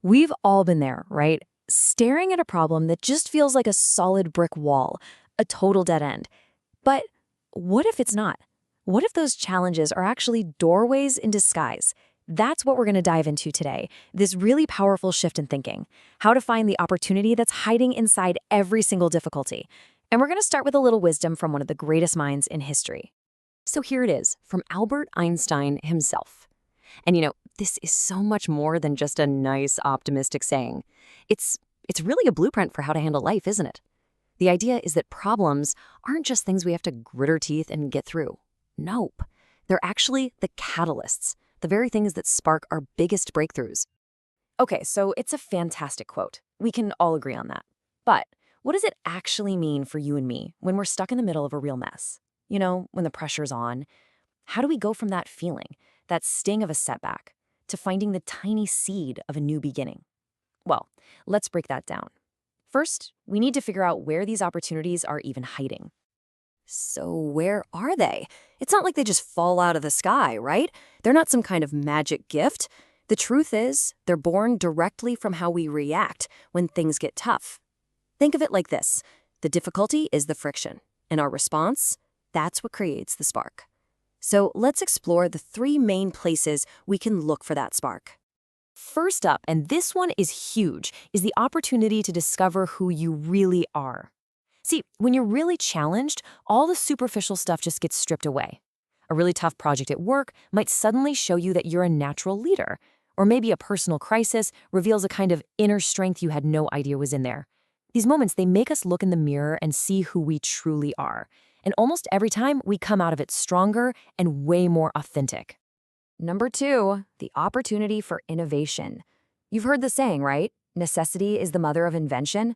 We've all been there, right? Staring at a problem that just feels like a solid brick wall, a total dead end. But what if it's not? What if those challenges are actually doorways in disguise? That's what we're going to dive into today, this really powerful shift in thinking, how to find the opportunity that's hiding inside every single difficulty. And we're going to start with a little wisdom from one of the greatest minds in history. So here it is, from Albert Einstein himself. And this is so much more than just a nice, optimistic saying. It's really a blueprint for how to handle life, isn't it? The idea is that problems aren't just things we have to grit our teeth and get through. Nope. They're actually the catalysts, the very things that spark our biggest breakthroughs. Okay, so it's a fantastic quote. We can all agree on that. But what does it actually mean for you and me when we're stuck in the middle of a real mess? When the pressure's on, how do we go from that feeling, that sting of a setback, to finding the tiny seed of a new beginning? Well, let's break that down. First, we need to figure out where these opportunities are even hiding. So where are they? It's not like they just fall out of the sky, right? They're not some kind of magic gift. The truth is, they're born directly from how we react when things get tough. Think of it like this. The difficulty is the friction, and our response, that's what creates the spark. So let's explore the three main places we can look for that spark. First up, and this one is huge, is the opportunity to discover who you really are. See, when you're really challenged, all the superficial stuff just gets stripped away. A really tough project at work might suddenly show you that you're a natural leader, or maybe a personal crisis reveals a kind of inner strength you had no idea was in there. These moments, they make us look in the mirror and see who we truly are. And almost every time, we come out of it stronger and way more authentic. Number two, the opportunity for innovation. You've heard the saying, right? Necessity is the mother of invention.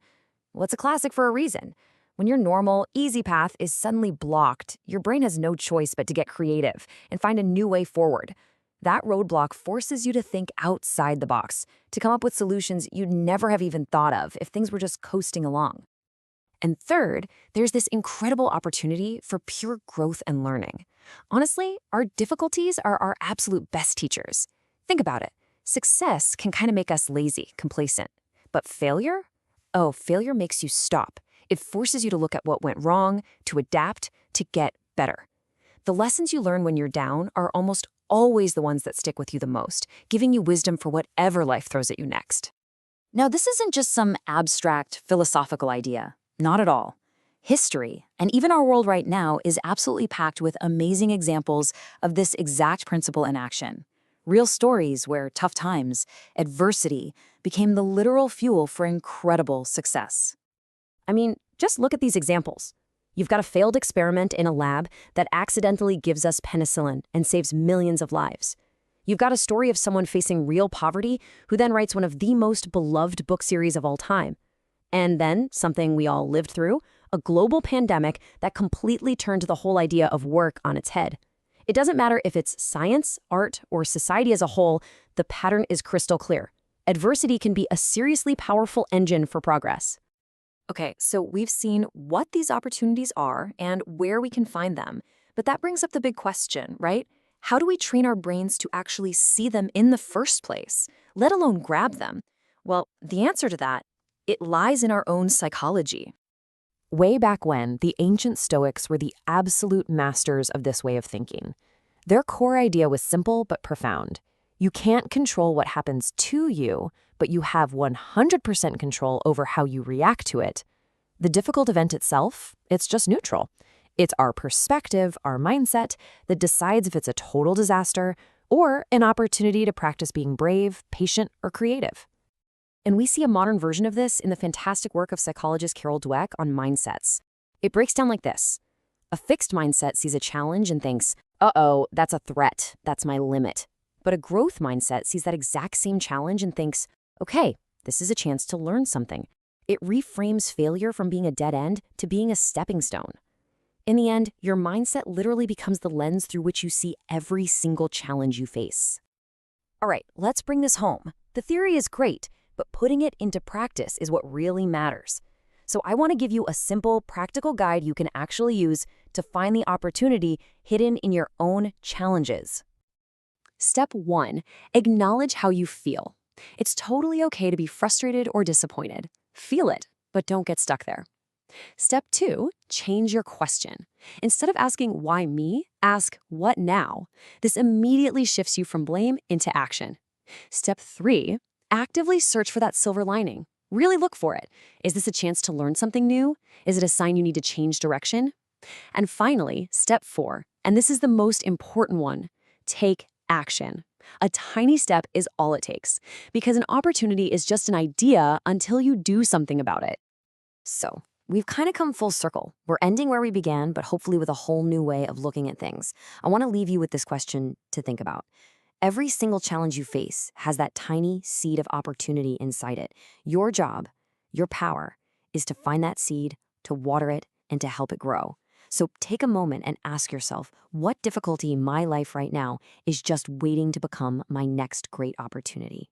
Well, it's a classic for a reason. When your normal, easy path is suddenly blocked, your brain has no choice but to get creative and find a new way forward. That roadblock forces you to think outside the box, to come up with solutions you'd never have even thought of if things were just coasting along. And third, there's this incredible opportunity for pure growth and learning. Honestly, our difficulties are our absolute best teachers. Think about it. Success can kind of make us lazy, complacent. But failure? Oh, failure makes you stop. It forces you to look at what went wrong, to adapt, to get better. The lessons you learn when you're down are almost always the ones that stick with you the most, giving you wisdom for whatever life throws at you next. Now, this isn't just some abstract philosophical idea. Not at all. History, and even our world right now, is absolutely packed with amazing examples of this exact principle in action. Real stories where tough times, adversity, became the literal fuel for incredible success. I mean, just look at these examples. You've got a failed experiment in a lab that accidentally gives us penicillin and saves millions of lives. You've got a story of someone facing real poverty who then writes one of the most beloved book series of all time. And then, something we all lived through, a global pandemic that completely turned the whole idea of work on its head. It doesn't matter if it's science, art, or society as a whole, the pattern is crystal clear. Adversity can be a seriously powerful engine for progress. Okay, so we've seen what these opportunities are and where we can find them. But that brings up the big question, right? How do we train our brains to actually see them in the first place, let alone grab them? Well, the answer to that, it lies in our own psychology. Way back when, the ancient Stoics were the absolute masters of this way of thinking. Their core idea was simple but profound. You can't control what happens to you, but you have 100% control over how you react to it. The difficult event itself, it's just neutral. It's our perspective, our mindset, that decides if it's a total disaster or an opportunity to practice being brave, patient, or creative. And we see a modern version of this in the fantastic work of psychologist Carol Dweck on mindsets. It breaks down like this. A fixed mindset sees a challenge and thinks, uh-oh, that's a threat, that's my limit. But a growth mindset sees that exact same challenge and thinks, okay, this is a chance to learn something. It reframes failure from being a dead end to being a stepping stone. In the end, your mindset literally becomes the lens through which you see every single challenge you face. All right, let's bring this home. The theory is great, but putting it into practice is what really matters. So I want to give you a simple, practical guide you can actually use to find the opportunity hidden in your own challenges. Step 1, acknowledge how you feel. It's totally okay to be frustrated or disappointed. Feel it, but don't get stuck there. Step 2, change your question. Instead of asking, why me? Ask, what now? This immediately shifts you from blame into action. Step 3, actively search for that silver lining. Really look for it. Is this a chance to learn something new? Is it a sign you need to change direction? And finally, step 4, and this is the most important one, take action. A tiny step is all it takes, because an opportunity is just an idea until you do something about it. So, we've kind of come full circle. We're ending where we began, but hopefully with a whole new way of looking at things. I want to leave you with this question to think about. Every single challenge you face has that tiny seed of opportunity inside it. Your job, your power, is to find that seed, to water it, and to help it grow. So take a moment and ask yourself, what difficulty in my life right now is just waiting to become my next great opportunity?